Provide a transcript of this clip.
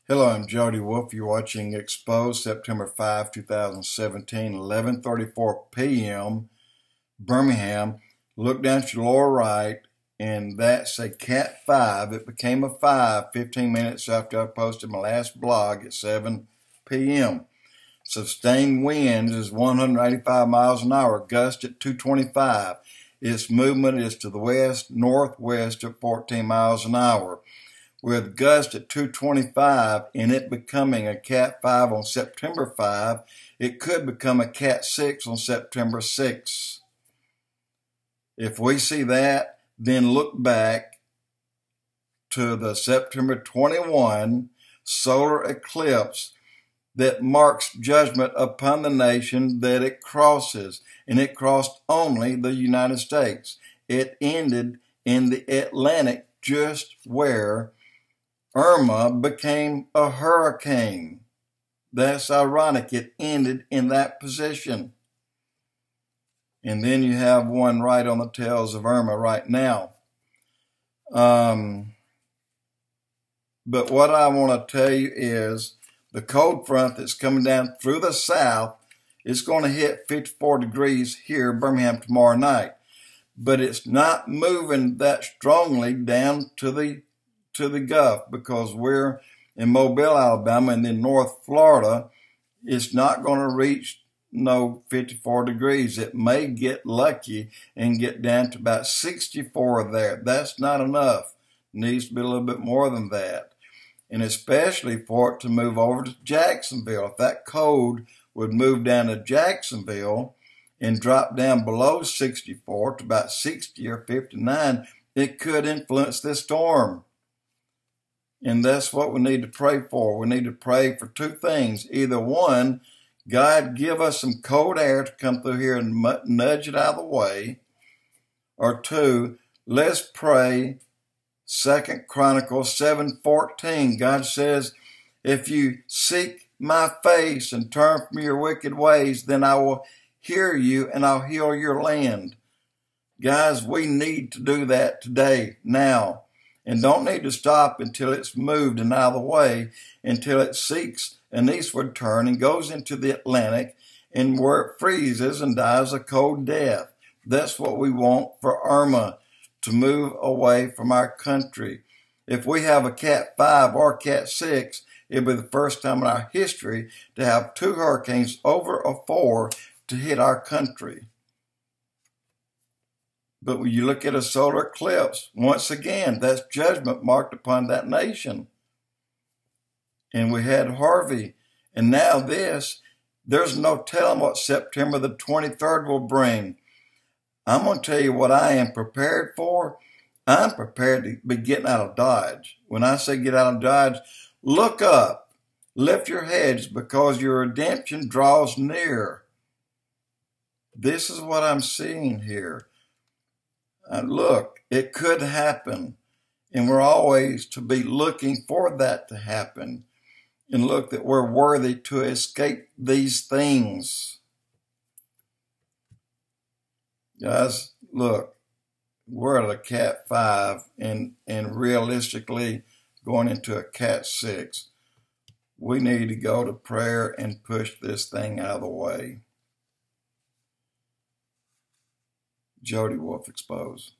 Hello, I'm Jody Wolf. You're watching Expoz, September 5, 2017, 11:34 p.m. Birmingham. Look down to your lower right, and that's a Cat 5. It became a 5 15 minutes after I posted my last blog at 7 p.m. Sustained winds is 185 miles an hour, gust at 225. Its movement is to the west-northwest at 14 miles an hour. With gust at 225 and it becoming a Cat 5 on September 5, it could become a Cat 6 on September 6. If we see that, then look back to the September 21 solar eclipse that marks judgment upon the nation that it crosses, and it crossed only the United States. It ended in the Atlantic, just where Irma became a hurricane. That's ironic. It ended in that position. And then you have one right on the tails of Irma right now. But what I want to tell you is the cold front that's coming down through the south is going to hit 54 degrees here in Birmingham tomorrow night. But it's not moving that strongly down to the Gulf, because we're in Mobile, Alabama, and then North Florida. It's not going to reach 54 degrees. It may get lucky and get down to about 64 there. That's not enough. It needs to be a little bit more than that. And especially for it to move over to Jacksonville. If that cold would move down to Jacksonville and drop down below 64 to about 60 or 59, it could influence this storm. And that's what we need to pray for. We need to pray for two things. Either one, God give us some cold air to come through here and nudge it out of the way. Or two, let's pray 2 Chronicles 7:14. God says, if you seek my face and turn from your wicked ways, then I will hear you and I'll heal your land. Guys, we need to do that today, now. And don't need to stop until it's moved and out of the way, until it seeks an eastward turn and goes into the Atlantic, and where it freezes and dies a cold death. That's what we want for Irma to move away from our country. If we have a Cat 5 or Cat 6, it'll be the first time in our history to have two hurricanes over a 4 to hit our country. But when you look at a solar eclipse, once again, that's judgment marked upon that nation. And we had Harvey. And now this, there's no telling what September the 23rd will bring. I'm going to tell you what I am prepared for. I'm prepared to be getting out of Dodge. When I say get out of Dodge, look up, lift your heads, because your redemption draws near. This is what I'm seeing here. Look, it could happen, and we're always to be looking for that to happen, and look that we're worthy to escape these things. Guys, look, we're at a Cat 5 and realistically going into a Cat 6. We need to go to prayer and push this thing out of the way. Jody Wolf, Expoz.